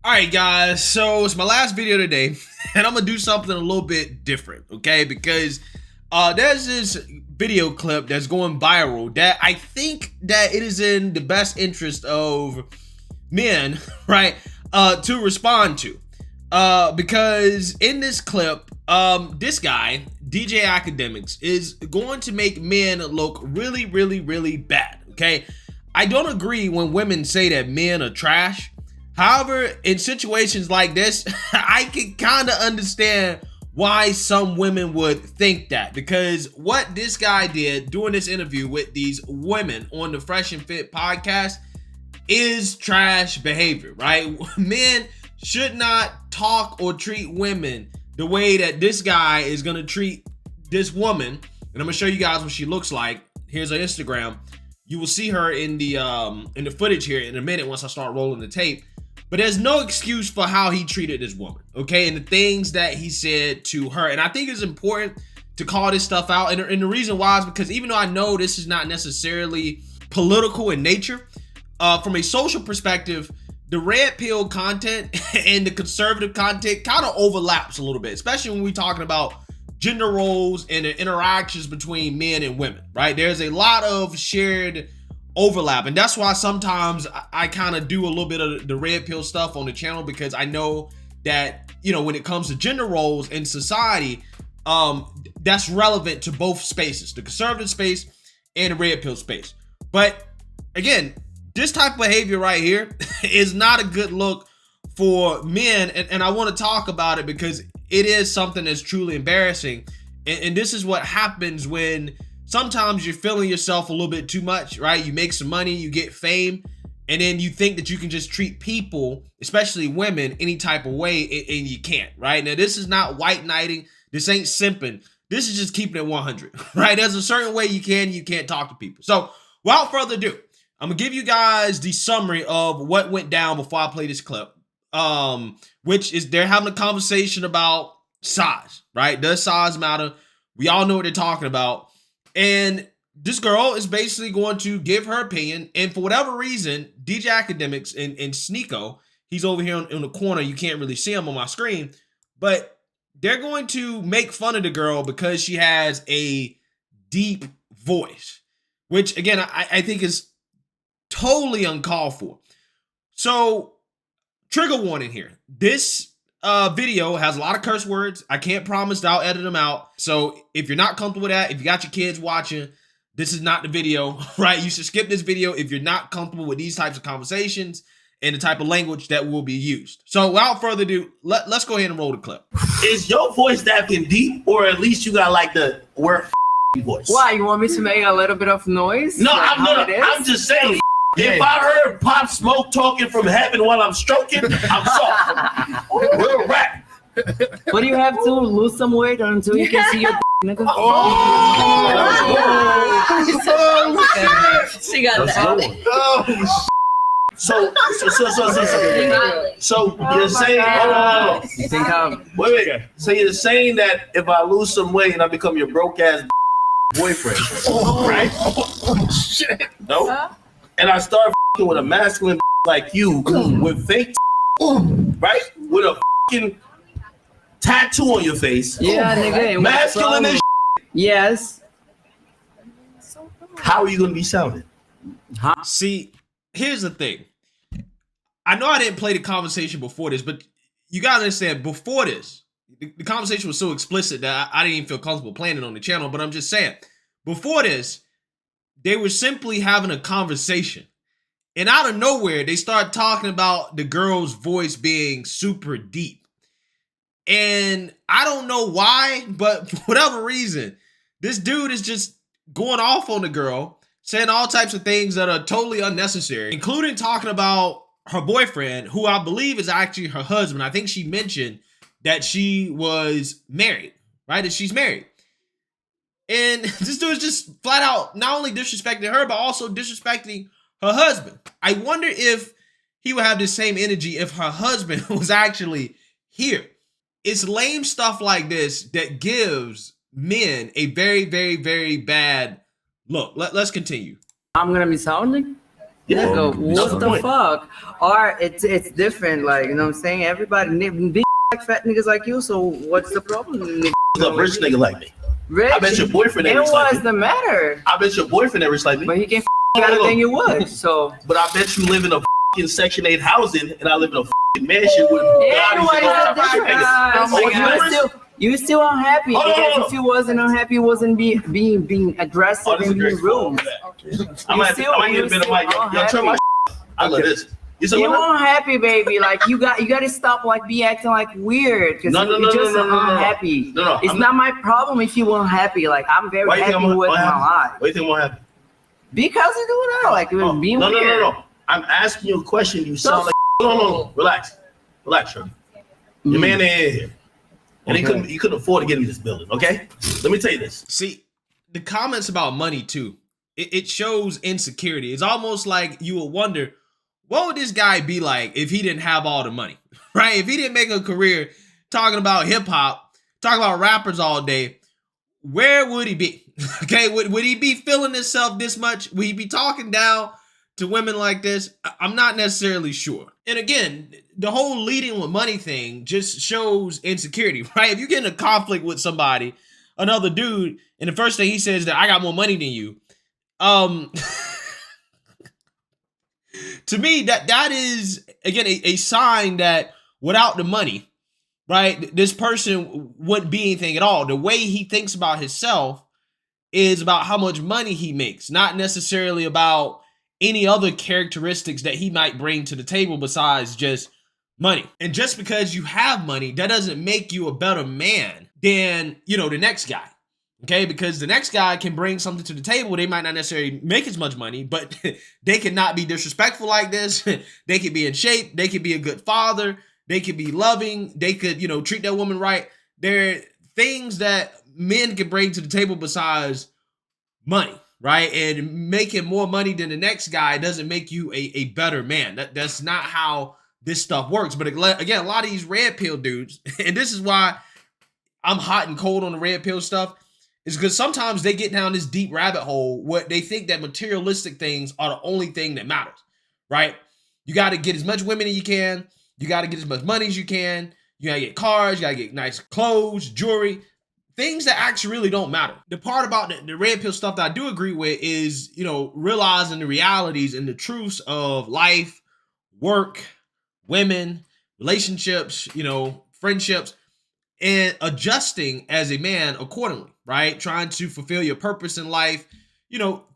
All right, guys, so it's my last video today, and I'm gonna do something a little bit different, okay? Because there's this video clip that's going viral that I think that it is in the best interest of men, right, to respond to. Because in this clip, this guy, DJ Akademics, is going to make men look really, really, really bad, okay? I don't agree when women say that men are trash. However, in situations like this, I can kind of understand why some women would think that, because what this guy did during this interview with these women on the Fresh and Fit podcast is trash behavior, right? Men should not talk or treat women the way that this guy is going to treat this woman. And I'm going to show you guys what she looks like. Here's her Instagram. You will see her in the footage here in a minute once I start rolling the tape. But there's no excuse for how he treated this woman, okay? And the things that he said to her. And I think it's important to call this stuff out. And the reason why is because even though I know this is not necessarily political in nature, from a social perspective, the red pill content and the conservative content kind of overlaps a little bit, especially when we're talking about gender roles and the interactions between men and women, right? There's a lot of shared overlap, and that's why sometimes I kind of do a little bit of the red pill stuff on the channel, because I know that, you know, when it comes to gender roles in society, that's relevant to both spaces, the conservative space and the red pill space. But again, this type of behavior right here is not a good look for men, and I want to talk about it because it is something that's truly embarrassing. And this is what happens when sometimes you're feeling yourself a little bit too much, right? You make some money, you get fame, and then you think that you can just treat people, especially women, any type of way, and you can't, right? Now, this is not white knighting. This ain't simping. This is just keeping it 100, right? There's a certain way you can't talk to people. So without further ado, I'm gonna give you guys the summary of what went down before I play this clip, which is they're having a conversation about size, right? Does size matter? We all know what they're talking about. And this girl is basically going to give her opinion. And for whatever reason, DJ Akademics and SNEAKO, he's over here in the corner. You can't really see him on my screen. But they're going to make fun of the girl because she has a deep voice, which, again, I think is totally uncalled for. So, trigger warning here. This video has a lot of curse words. I can't promise that I'll edit them out. So if you're not comfortable with that, if you got your kids watching, this is not the video, right? You should skip this video if you're not comfortable with these types of conversations and the type of language that will be used. So without further ado, let's go ahead and roll the clip. Is your voice that deep, or at least you got like the word voice? Why, you want me to make a little bit of noise? No, like I'm just saying. If I heard Pop Smoke talking from heaven while I'm stroking, I'm soft. We'll rap. But you have to lose some weight until you can see your nigga. She got that. So you're saying, wait. So you're saying that if I lose some weight and I become your broke ass boyfriend, right? Shit. No. And I start with a masculine like you with fake, right? With a fucking tattoo on your face. Yeah, nigga. Masculine as yes. How are you gonna be sounding? See, here's the thing. I know I didn't play the conversation before this, but you gotta understand, before this, the conversation was so explicit that I didn't even feel comfortable playing it on the channel. But I'm just saying, before this, they were simply having a conversation. And out of nowhere, they start talking about the girl's voice being super deep. And I don't know why, but for whatever reason, this dude is just going off on the girl, saying all types of things that are totally unnecessary, including talking about her boyfriend, who I believe is actually her husband. I think she mentioned that she was married, right? That she's married. And this dude is just flat out not only disrespecting her, but also disrespecting her husband. I wonder if he would have the same energy if her husband was actually here. It's lame stuff like this that gives men a very, very, very bad look. Let's continue. I'm gonna be sounding? Yeah. Nigga, That's what the the point. fuck? Or it's different, like, you know what I'm saying? Everybody, big like fat niggas like you, so what's the problem? Niggas A rich nigga like me. rich? I bet your boyfriend And ain't rich like what's me. the matter? I bet your boyfriend ain't rich like me. But he can better than you would, so. But I bet you live in a Section 8 housing, and I live in a mansion with And what is the difference? You still unhappy because if you wasn't unhappy, you wasn't being aggressive and being rude. I might get a bit of my yo, turn my I love this. You unhappy, baby. Like you got to stop like be acting like weird because you're just unhappy. No, it's not my problem if you unhappy. Like I'm very happy with my life. Why do you think I'm unhappy? Because you do that. Like it was being weird. No. I'm asking you a question. You sound like no. Relax, Shirley. Your man ain't here, and he couldn't afford to get me this building. Okay, let me tell you this. See, the comments about money too. It shows insecurity. It's almost like you would wonder, what would this guy be like if he didn't have all the money, right? If he didn't make a career talking about hip hop, talking about rappers all day, where would he be? Okay, would he be feeling himself this much? Would he be talking down to women like this? I'm not necessarily sure. And again, the whole leading with money thing just shows insecurity, right? If you get in a conflict with somebody, another dude, and the first thing he says that I got more money than you, to me, that is, again, a sign that without the money, right, this person wouldn't be anything at all. The way he thinks about himself is about how much money he makes, not necessarily about any other characteristics that he might bring to the table besides just money. And just because you have money, that doesn't make you a better man than, the next guy. Okay, because the next guy can bring something to the table. They might not necessarily make as much money, but they cannot be disrespectful like this. They could be in shape. They could be a good father. They could be loving. They could, treat that woman right. There are things that men can bring to the table besides money, right? And making more money than the next guy doesn't make you a better man. That's not how this stuff works. But again, a lot of these red pill dudes, and this is why I'm hot and cold on the red pill stuff, is because sometimes they get down this deep rabbit hole where they think that materialistic things are the only thing that matters, right? You got to get as much women as you can. You got to get as much money as you can. You got to get cars. You got to get nice clothes, jewelry, things that actually really don't matter. The part about the red pill stuff that I do agree with is, realizing the realities and the truths of life, work, women, relationships, friendships, and adjusting as a man accordingly, right? Trying to fulfill your purpose in life,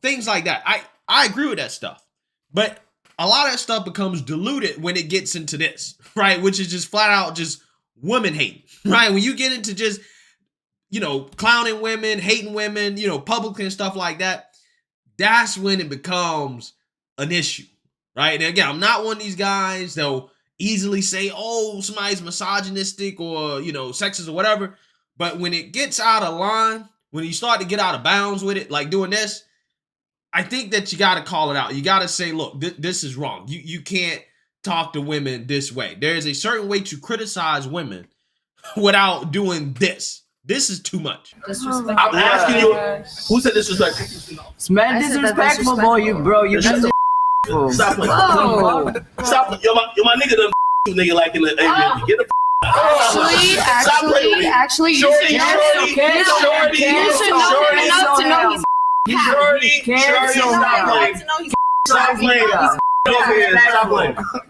things like that. I agree with that stuff. But a lot of that stuff becomes diluted when it gets into this, right? Which is just flat out just women hate, right? When you get into just, clowning women, hating women, publicly and stuff like that, that's when it becomes an issue, right? And again, I'm not one of these guys that'll easily say, oh, somebody's misogynistic or, sexist or whatever. But when it gets out of line, when you start to get out of bounds with it, like doing this, I think that you got to call it out. You got to say, look, this is wrong. You can't talk to women this way. There is a certain way to criticize women without doing this. This is too much. I'm asking you, who said disrespectful? It's mad disrespectful, boy. You Stop playing. Stop. You're my nigga. The nigga like in the get the. Actually, you should know Stop playing.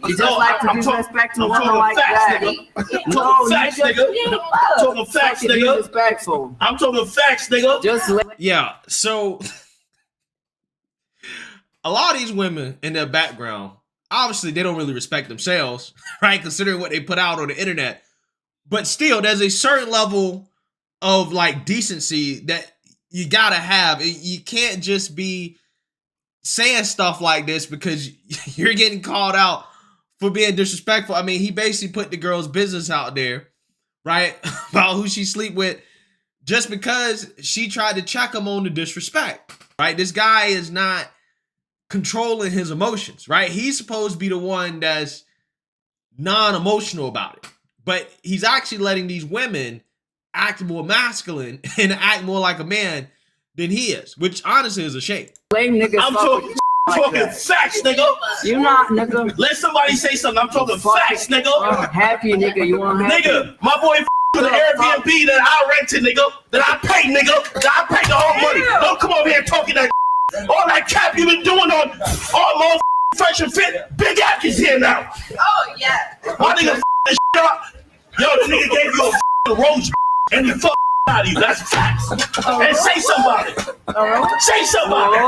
You just like to disrespect a woman like that. No, facts, nigga. I'm talking facts, nigga. Disrespectful. I'm talking facts, nigga. Yeah, so a lot of these women in their background, obviously they don't really respect themselves, right? Considering what they put out on the internet. But still, there's a certain level of like decency that you gotta have. You can't just be saying stuff like this because you're getting called out for being disrespectful. I mean, he basically put the girl's business out there, right? About who she sleep with just because she tried to check him on the disrespect, right? This guy is not controlling his emotions, right? He's supposed to be the one that's non-emotional about it, but he's actually letting these women act more masculine and act more like a man than he is, which honestly is a shame. Blame niggas. I'm talking talking facts, nigga. You not, nigga. Let somebody say something. I'm talking facts, nigga. Happy, nigga. You want happy? Nigga, my boy with the Airbnb that I rented, nigga. That I paid, nigga. That I paid the whole money. Don't come over here talking that. All that cap you been doing on all Fresh and Fit. Big Ack is here now. Oh yeah. My nigga this up. Yo, the nigga gave you a rose and he fucked out of you. That's facts. And say somebody. Say somebody.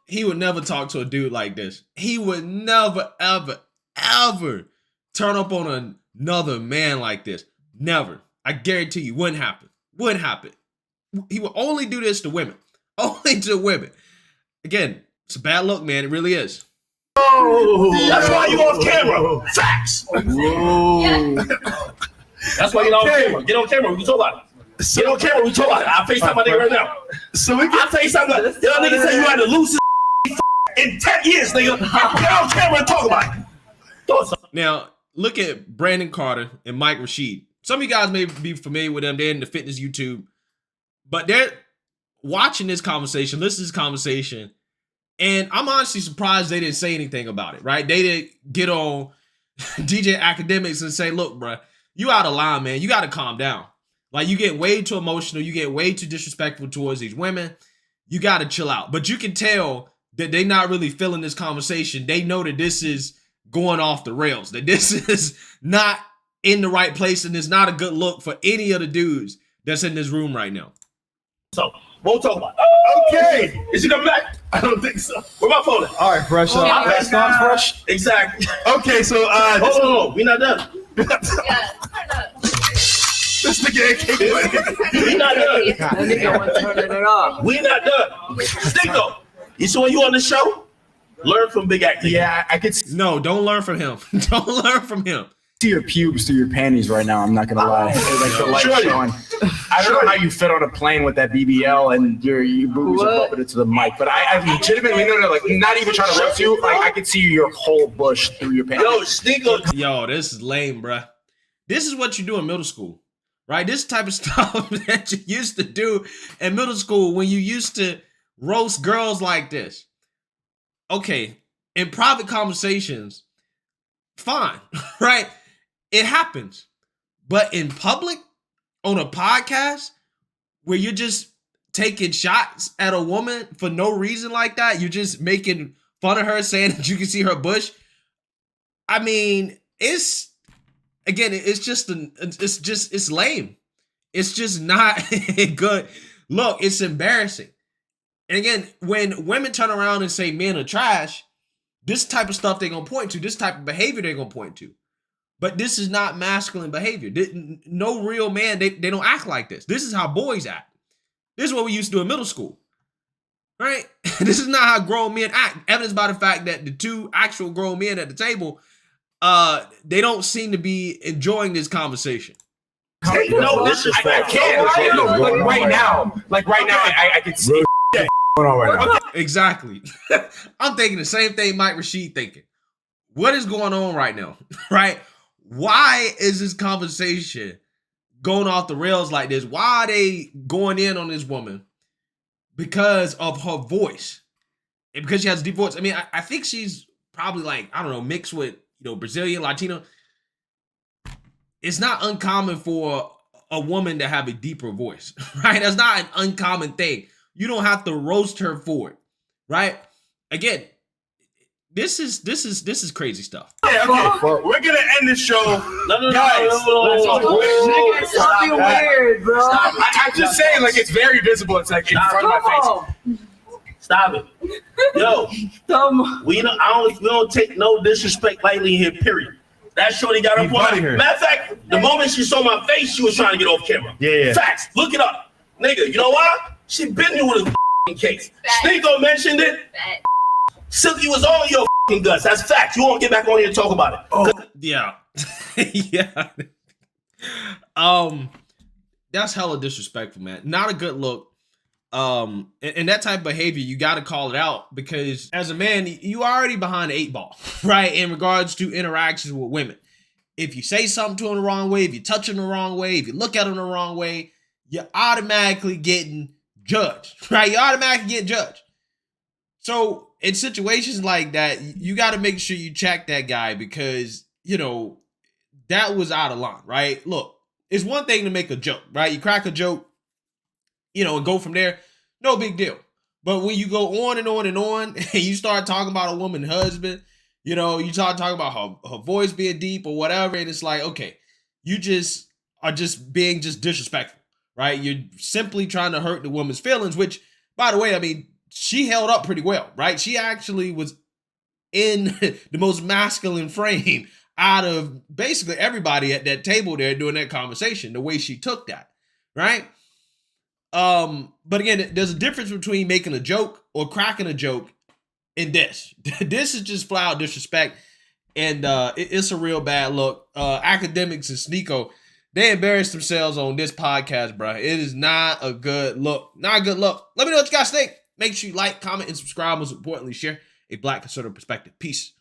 He would never talk to a dude like this. He would never, ever, ever turn up on another man like this. Never. I guarantee you, wouldn't happen. Wouldn't happen. He would only do this to women. Only to women. Again, it's a bad look, man. It really is. That's why you off camera. Facts. That's why you on camera. Get on camera. We talk about it. Get on camera. We talk about it. I'll FaceTime my nigga right now. So we can FaceTime. Y'all niggas say you had to lose in 10 years, nigga. Get on camera and talk about it. Now, look at Brandon Carter and Mike Rashid. Some of you guys may be familiar with them. They're in the fitness YouTube. But they're watching this conversation, listening to this conversation, and I'm honestly surprised they didn't say anything about it, right? They didn't get on DJ Academics and say, look, bro, you out of line, man. You got to calm down. Like, you get way too emotional. You get way too disrespectful towards these women. You got to chill out. But you can tell that they're not really feeling this conversation. They know that this is going off the rails, that this is not in the right place, and it's not a good look for any of the dudes that's in this room right now. So, we'll talk about it. Okay. Is he coming back? I don't think so. Where my phone at? All right, Fresh. That's not Fresh. Exactly. Okay, so hold on. We not done. This nigga ain't We not done. That nigga was turning it off. We not done. SNEAKO, you see when you on the show? Learn from Big Act. Yeah, I could No, don't learn from him. Don't learn from him. see your pubes through your panties right now. I'm not gonna lie. Like the light showing. I don't know how you fit on a plane with that BBL and your boobies are bumping into the mic, but I legitimately no, like not even trying to roast you. Like I could see your whole bush through your panties. Yo, SNEAKO. Yo, this is lame, bruh. This is what you do in middle school, right? This type of stuff that you used to do in middle school when you used to roast girls like this. Okay, in private conversations, fine, right? It happens. But in public, on a podcast, where you're just taking shots at a woman for no reason like that, you're just making fun of her, saying that you can see her bush. I mean, it's lame. It's just not a good look. It's embarrassing. And again, when women turn around and say men are trash, this type of stuff they're going to point to, this type of behavior they're going to point to. But this is not masculine behavior. No real man, they don't act like this. This is how boys act. This is what we used to do in middle school, right? This is not how grown men act. Evidenced by the fact that the two actual grown men at the table, they don't seem to be enjoying this conversation. No disrespect. I can't. Like right now, I can see going on right now. Exactly. I'm thinking the same thing Mike Rashid thinking. What is going on right now, right? Why is this conversation going off the rails like this? Why are they going in on this woman? Because of her voice. And because she has a deep voice. I mean, I think she's probably like, I don't know, mixed with, Brazilian, Latino. It's not uncommon for a woman to have a deeper voice, right? That's not an uncommon thing. You don't have to roast her for it, right? Again, this is crazy stuff. Yeah, okay. We're gonna end this show. No, guys. It's something weird, bro. I'm just saying, like it's very visible. It's like in front of my face. Stop it. Yo, we don't take no disrespect lightly here, period. That shorty got up on her. Matter of fact, the moment she saw my face, she was trying to get off camera. Yeah. Facts. Look it up. Nigga, you know why? She been here with a case. SNEAKO mentioned it. Silky was all in your guts. That's fact. You won't get back on here and talk about it. Oh, yeah. Yeah. That's hella disrespectful, man. Not a good look. And that type of behavior, you got to call it out because as a man, you already behind the 8 ball, right? In regards to interactions with women. If you say something to them the wrong way, if you touch them the wrong way, if you look at them the wrong way, you're automatically getting judged, right? You automatically get judged. So in situations like that, you got to make sure you check that guy because, that was out of line, right? Look, it's one thing to make a joke, right? You crack a joke, and go from there. No big deal. But when you go on and on and on, and you start talking about a woman's husband, you start talking about her voice being deep or whatever, and it's like, okay, you just are just being just disrespectful, right? You're simply trying to hurt the woman's feelings, which, by the way, I mean, she held up pretty well, right? She actually was in the most masculine frame out of basically everybody at that table there during that conversation, the way she took that, right? But again, there's a difference between making a joke or cracking a joke and this. This is just flat out disrespect, and it's a real bad look. Academics and SNEAKO, they embarrassed themselves on this podcast, bro. It is not a good look. Not a good look. Let me know what you guys think. Make sure you like, comment, and subscribe. Most importantly, share a Black conservative perspective. Peace.